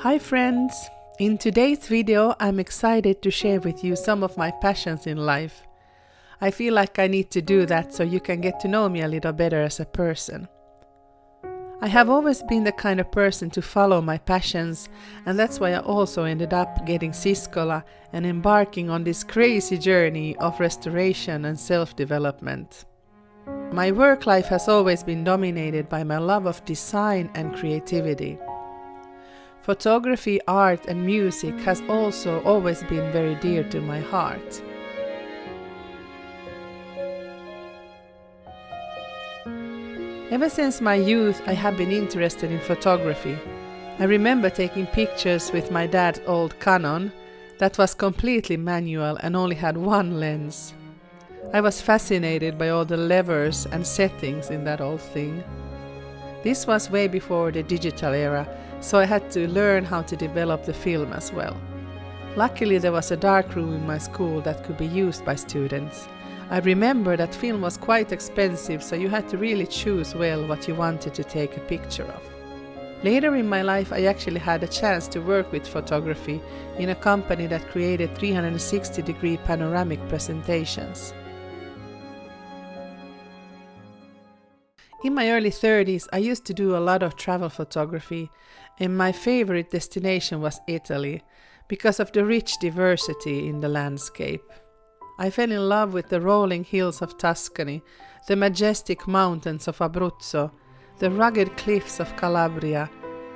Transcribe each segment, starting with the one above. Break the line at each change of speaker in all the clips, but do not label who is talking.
Hi friends! In today's video I'm excited to share with you some of my passions in life. I feel like I need to do that so you can get to know me a little better as a person. I have always been the kind of person to follow my passions, and that's why I also ended up getting Siskola and embarking on this crazy journey of restoration and self-development. My work life has always been dominated by my love of design and creativity. Photography, art and music has also always been very dear to my heart. Ever since my youth I have been interested in photography. I remember taking pictures with my dad's old Canon that was completely manual and only had one lens. I was fascinated by all the levers and settings in that old thing. This was way before the digital era, so I had to learn how to develop the film as well. Luckily there was a dark room in my school that could be used by students. I remember that film was quite expensive, so you had to really choose well what you wanted to take a picture of. Later in my life I actually had a chance to work with photography in a company that created 360-degree panoramic presentations. In my early 30s I used to do a lot of travel photography, and my favorite destination was Italy because of the rich diversity in the landscape. I fell in love with the rolling hills of Tuscany, the majestic mountains of Abruzzo, the rugged cliffs of Calabria,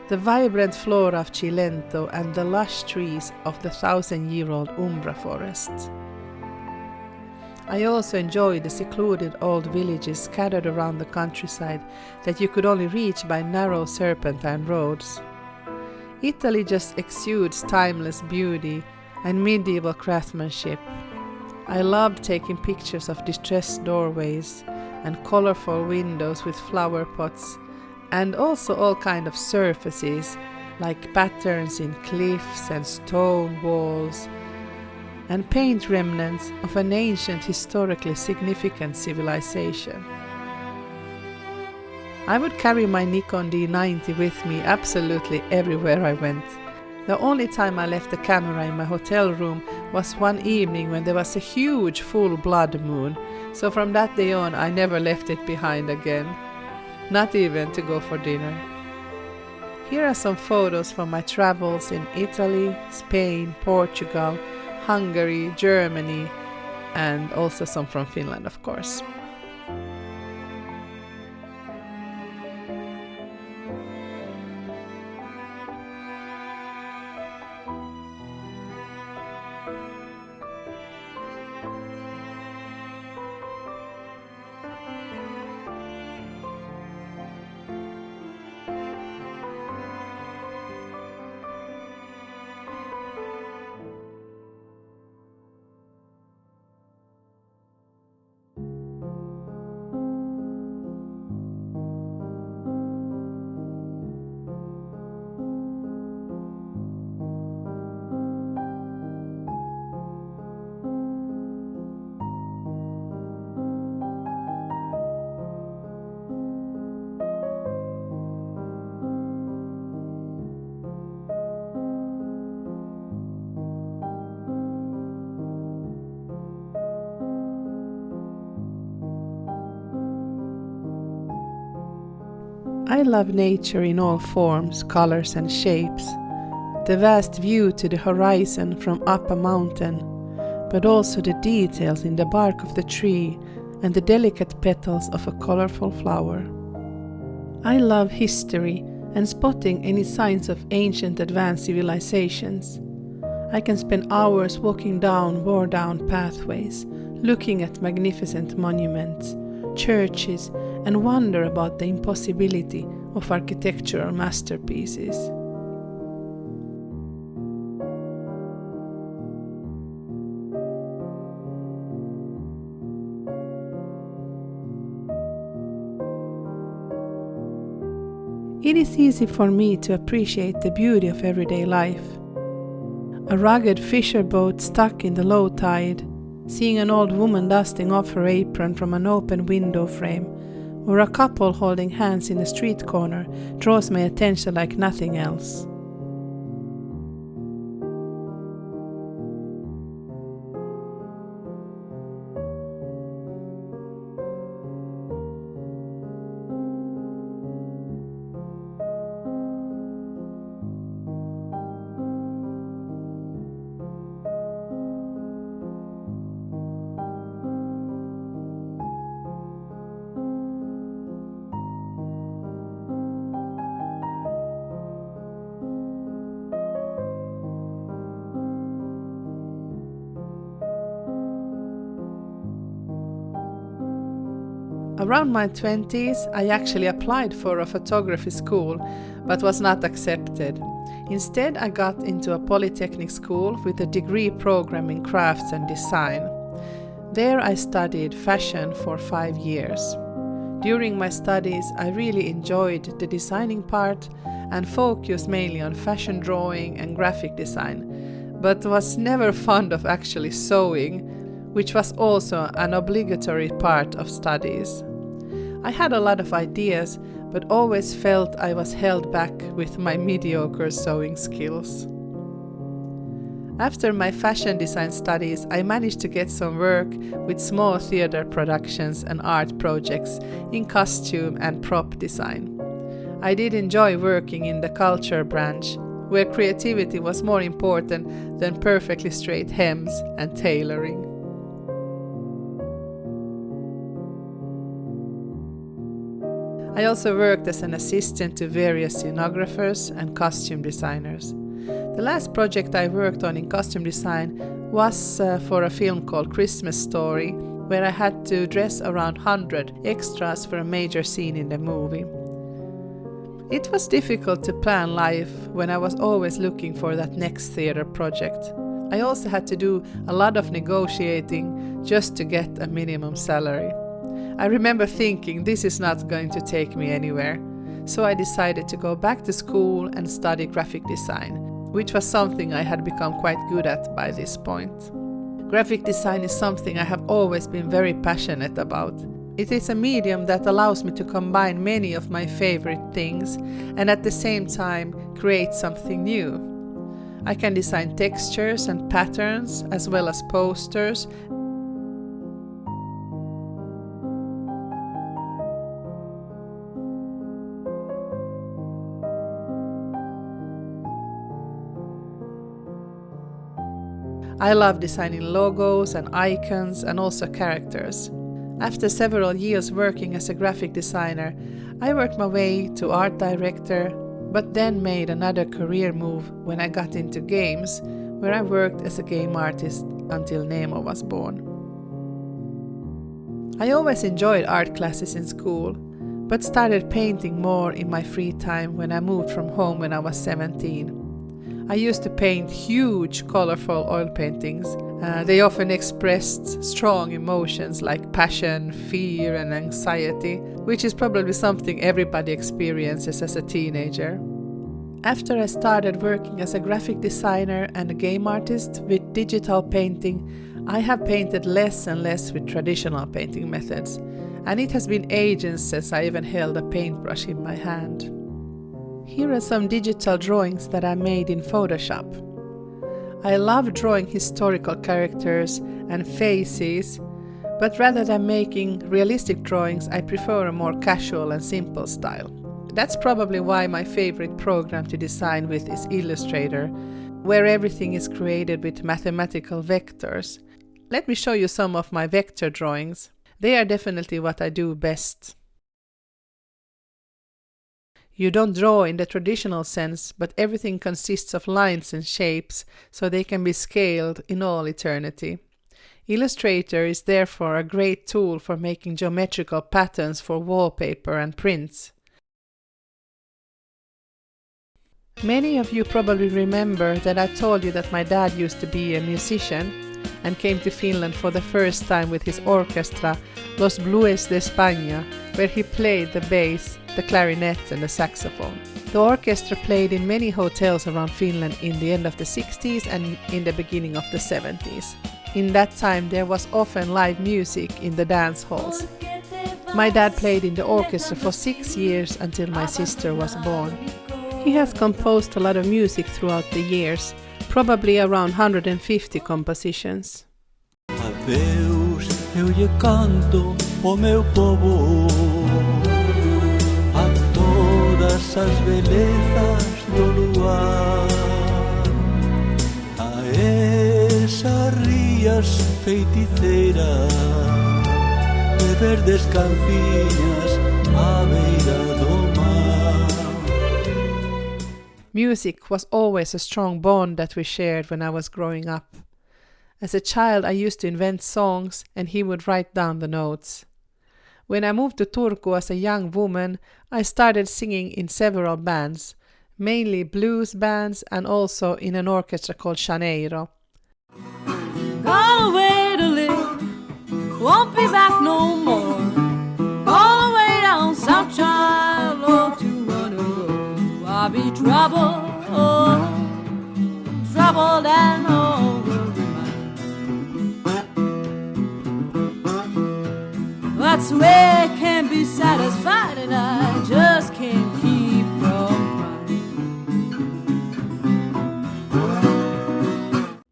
the vibrant flora of Cilento and the lush trees of the 1,000-year-old Umbra forest. I also enjoyed the secluded old villages scattered around the countryside that you could only reach by narrow serpentine roads. Italy just exudes timeless beauty and medieval craftsmanship. I loved taking pictures of distressed doorways and colorful windows with flower pots, and also all kinds of surfaces like patterns in cliffs and stone walls and paint remnants of an ancient historically significant civilization. I would carry my Nikon D90 with me absolutely everywhere I went. The only time I left the camera in my hotel room was one evening when there was a huge full blood moon, so from that day on I never left it behind again, not even to go for dinner. Here are some photos from my travels in Italy, Spain, Portugal, Hungary, Germany, and also some from Finland, of course. I love nature in all forms, colors and shapes. The vast view to the horizon from up a mountain, but also the details in the bark of the tree and the delicate petals of a colorful flower. I love history and spotting any signs of ancient advanced civilizations. I can spend hours walking down worn-down pathways, looking at magnificent monuments, churches, and wonder about the impossibility of architectural masterpieces. It is easy for me to appreciate the beauty of everyday life. A rugged fisher boat stuck in the low tide, seeing an old woman dusting off her apron from an open window frame, or a couple holding hands in a street corner draws my attention like nothing else. Around my 20s, I actually applied for a photography school, but was not accepted. Instead, I got into a polytechnic school with a degree program in crafts and design. There I studied fashion for 5 years. During my studies, I really enjoyed the designing part and focused mainly on fashion drawing and graphic design, but was never fond of actually sewing, which was also an obligatory part of studies. I had a lot of ideas, but always felt I was held back with my mediocre sewing skills. After my fashion design studies, I managed to get some work with small theater productions and art projects in costume and prop design. I did enjoy working in the culture branch, where creativity was more important than perfectly straight hems and tailoring. I also worked as an assistant to various scenographers and costume designers. The last project I worked on in costume design was for a film called Christmas Story, where I had to dress around 100 extras for a major scene in the movie. It was difficult to plan life when I was always looking for that next theater project. I also had to do a lot of negotiating just to get a minimum salary. I remember thinking this is not going to take me anywhere, so I decided to go back to school and study graphic design, which was something I had become quite good at by this point. Graphic design is something I have always been very passionate about. It is a medium that allows me to combine many of my favorite things and at the same time create something new. I can design textures and patterns as well as posters. I love designing logos and icons and also characters. After several years working as a graphic designer, I worked my way to art director, but then made another career move when I got into games, where I worked as a game artist until Nemo was born. I always enjoyed art classes in school, but started painting more in my free time when I moved from home when I was 17. I used to paint huge, colorful oil paintings. They often expressed strong emotions like passion, fear, and anxiety, which is probably something everybody experiences as a teenager. After I started working as a graphic designer and a game artist with digital painting, I have painted less and less with traditional painting methods, and it has been ages since I even held a paintbrush in my hand. Here are some digital drawings that I made in Photoshop. I love drawing historical characters and faces, but rather than making realistic drawings, I prefer a more casual and simple style. That's probably why my favorite program to design with is Illustrator, where everything is created with mathematical vectors. Let me show you some of my vector drawings. They are definitely what I do best. You don't draw in the traditional sense, but everything consists of lines and shapes, so they can be scaled in all eternity. Illustrator is therefore a great tool for making geometrical patterns for wallpaper and prints. Many of you probably remember that I told you that my dad used to be a musician and came to Finland for the first time with his orchestra Los Blues de España, where he played the bass, the clarinet and the saxophone. The orchestra played in many hotels around Finland in the end of the 60s and in the beginning of the 70s. In that time there was often live music in the dance halls. My dad played in the orchestra for 6 years until my sister was born. He has composed a lot of music throughout the years, probably around 150 compositions.
Adeus, eu lhe canto o meu povo, a todas as belezas do luar, a esas rías feiticeiras de verdes campiñas à beira do mar.
Music was always a strong bond that we shared when I was growing up. As a child, I used to invent songs and he would write down the notes. When I moved to Turku as a young woman, I started singing in several bands, mainly blues bands and also in an orchestra called Janeiro.
Gone away to live, won't be back no more. Gone away down South Child Road to Waterloo. I'll be troubled, troubled and overwhelmed. That's where I can't be satisfied and I just can't keep from crying.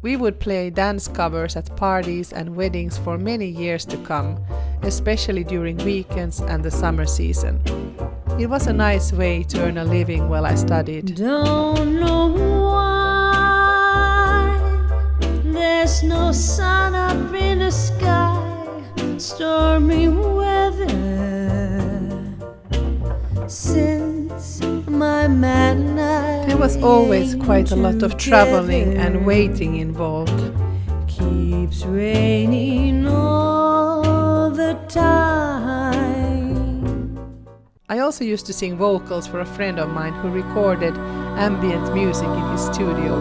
We would play dance covers at parties and weddings for many years to come, especially during weekends and the summer season. It was a nice way to earn a living while I studied.
Don't know why there's no sun up in the sky. Stormy weather since my man and I
There was always quite a lot of traveling and waiting involved.
Keeps raining all the time.
I also used to sing vocals for a friend of mine who recorded ambient music in his studio.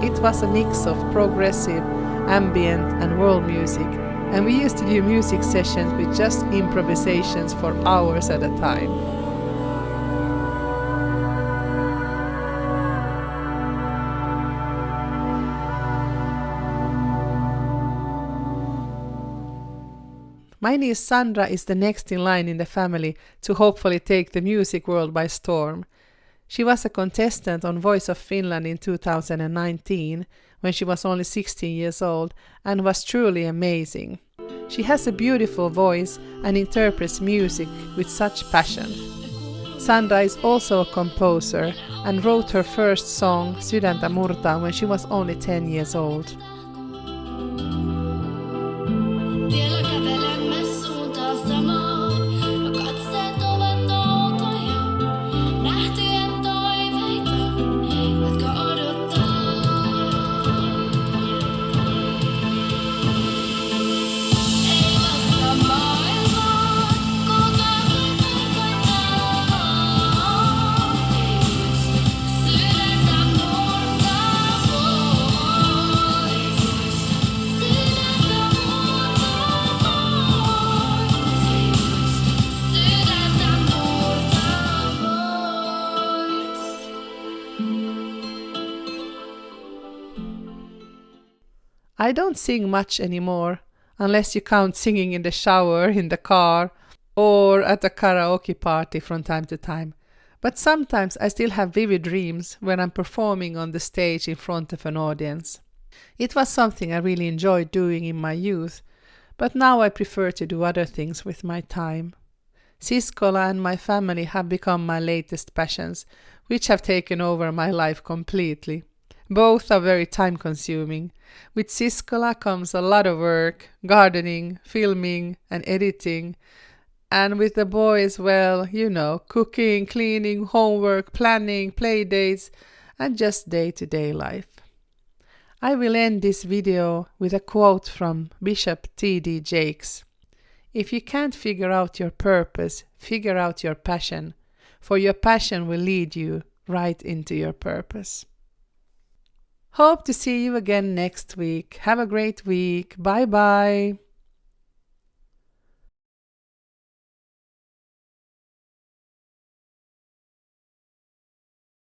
It was a mix of progressive, ambient and world music, and we used to do music sessions with just improvisations for hours at a time. My niece Sandra is the next in line in the family to hopefully take the music world by storm. She was a contestant on Voice of Finland in 2019 when she was only 16 years old and was truly amazing. She has a beautiful voice and interprets music with such passion. Sandra is also a composer and wrote her first song, Sydäntä murtaa, when she was only 10 years old. I don't sing much anymore, unless you count singing in the shower, in the car, or at a karaoke party from time to time. But sometimes I still have vivid dreams when I'm performing on the stage in front of an audience. It was something I really enjoyed doing in my youth, but now I prefer to do other things with my time. Siskola and my family have become my latest passions, which have taken over my life completely. Both are very time-consuming. With Siskola comes a lot of work, gardening, filming and editing. And with the boys, well, you know, cooking, cleaning, homework, planning, play dates, and just day-to-day life. I will end this video with a quote from Bishop T.D. Jakes. If you can't figure out your purpose, figure out your passion, for your passion will lead you right into your purpose. Hope to see you again next week. Have a great week. Bye bye.